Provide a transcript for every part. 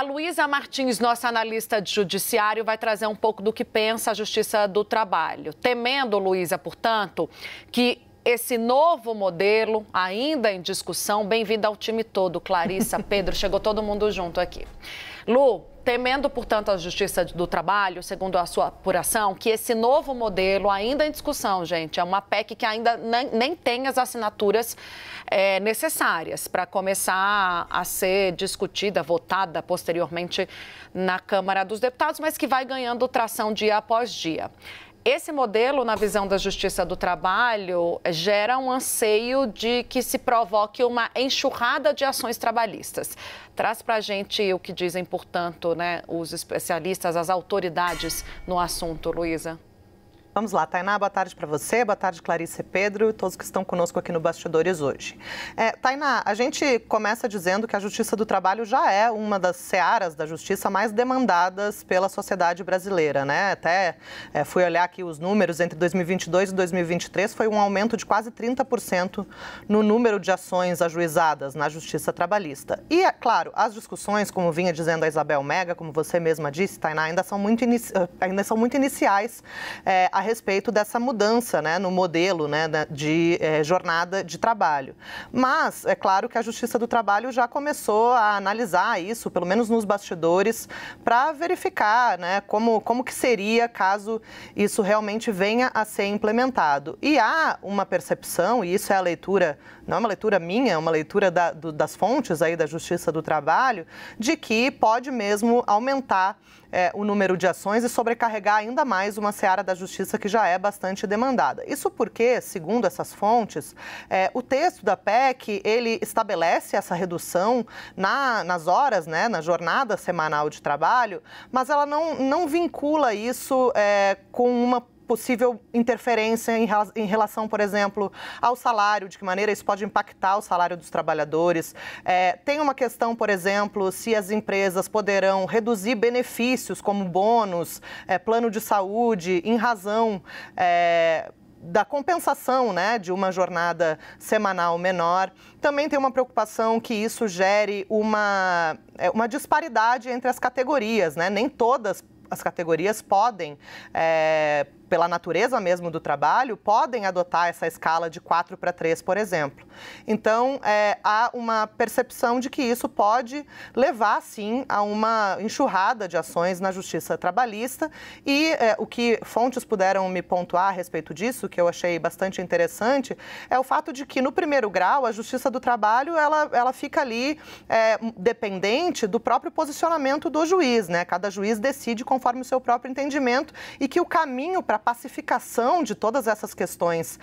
A Luísa Martins, nossa analista de judiciário, vai trazer um pouco do que pensa a Justiça do Trabalho. Temendo, Luísa, portanto, que esse novo modelo, ainda em discussão, bem-vinda ao time todo, Clarissa, Pedro, chegou todo mundo junto aqui. Lu, temendo, portanto, a Justiça do Trabalho, segundo a sua apuração, que esse novo modelo, ainda em discussão, gente, é uma PEC que ainda nem tem as assinaturas necessárias para começar a ser discutida, votada posteriormente na Câmara dos Deputados, mas que vai ganhando tração dia após dia. Esse modelo, na visão da Justiça do Trabalho, gera um anseio de que se provoque uma enxurrada de ações trabalhistas. Traz para a gente o que dizem, portanto, os especialistas, as autoridades no assunto, Luísa. Vamos lá, Tainá, boa tarde para você, boa tarde, Clarissa e Pedro e todos que estão conosco aqui no Bastidores hoje. Tainá, a gente começa dizendo que a Justiça do Trabalho já é uma das searas da justiça mais demandadas pela sociedade brasileira, né? Até fui olhar aqui os números, entre 2022 e 2023 foi um aumento de quase 30% no número de ações ajuizadas na Justiça Trabalhista. E, é claro, as discussões, como vinha dizendo a Isabel Mega, como você mesma disse, Tainá, ainda são muito iniciais a respeito dessa mudança, no modelo de jornada de trabalho. Mas é claro que a Justiça do Trabalho já começou a analisar isso, pelo menos nos bastidores, para verificar como que seria caso isso realmente venha a ser implementado. E há uma percepção, e isso é a leitura, não é uma leitura minha, é uma leitura das fontes aí da Justiça do Trabalho, de que pode mesmo aumentar o número de ações e sobrecarregar ainda mais uma seara da justiça que já é bastante demandada. Isso porque, segundo essas fontes, o texto da PEC, ele estabelece essa redução nas horas, na jornada semanal de trabalho, mas ela não vincula isso com uma possível interferência em relação, por exemplo, ao salário, de que maneira isso pode impactar o salário dos trabalhadores. Tem uma questão, por exemplo, se as empresas poderão reduzir benefícios como bônus, plano de saúde, em razão da compensação de uma jornada semanal menor. Também tem uma preocupação que isso gere uma disparidade entre as categorias, Nem todas as categorias podem, pela natureza mesmo do trabalho, podem adotar essa escala de 4 para 3, por exemplo. Então, há uma percepção de que isso pode levar, sim, a uma enxurrada de ações na Justiça Trabalhista e o que fontes puderam me pontuar a respeito disso, que eu achei bastante interessante, é o fato de que, no primeiro grau, a Justiça do Trabalho, ela fica ali dependente do próprio posicionamento do juiz, Cada juiz decide conforme o seu próprio entendimento e que o caminho para pacificação de todas essas questões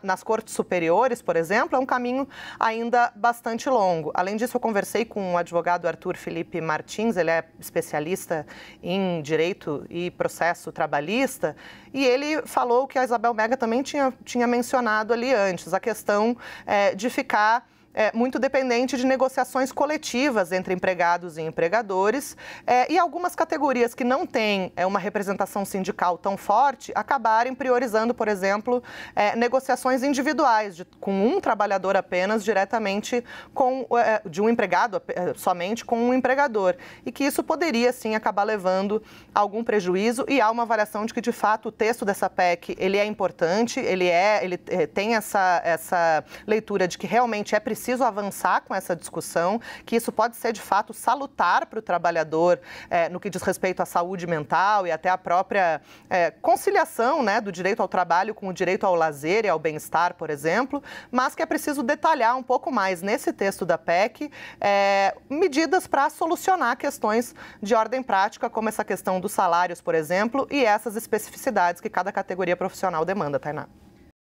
nas cortes superiores, por exemplo, é um caminho ainda bastante longo. Além disso, eu conversei com o advogado Arthur Felipe Martins, ele é especialista em direito e processo trabalhista, e ele falou que a Isabel Mega também tinha mencionado ali antes, a questão de ficar muito dependente de negociações coletivas entre empregados e empregadores e algumas categorias que não têm uma representação sindical tão forte acabarem priorizando, por exemplo, negociações individuais com um trabalhador apenas diretamente de um empregado somente com um empregador e que isso poderia sim acabar levando a algum prejuízo e há uma avaliação de que de fato o texto dessa PEC ele é importante, ele tem essa leitura de que realmente é preciso avançar com essa discussão, que isso pode ser, de fato, salutar para o trabalhador no que diz respeito à saúde mental e até à própria conciliação do direito ao trabalho com o direito ao lazer e ao bem-estar, por exemplo, mas que é preciso detalhar um pouco mais nesse texto da PEC medidas para solucionar questões de ordem prática, como essa questão dos salários, por exemplo, e essas especificidades que cada categoria profissional demanda, Tainá.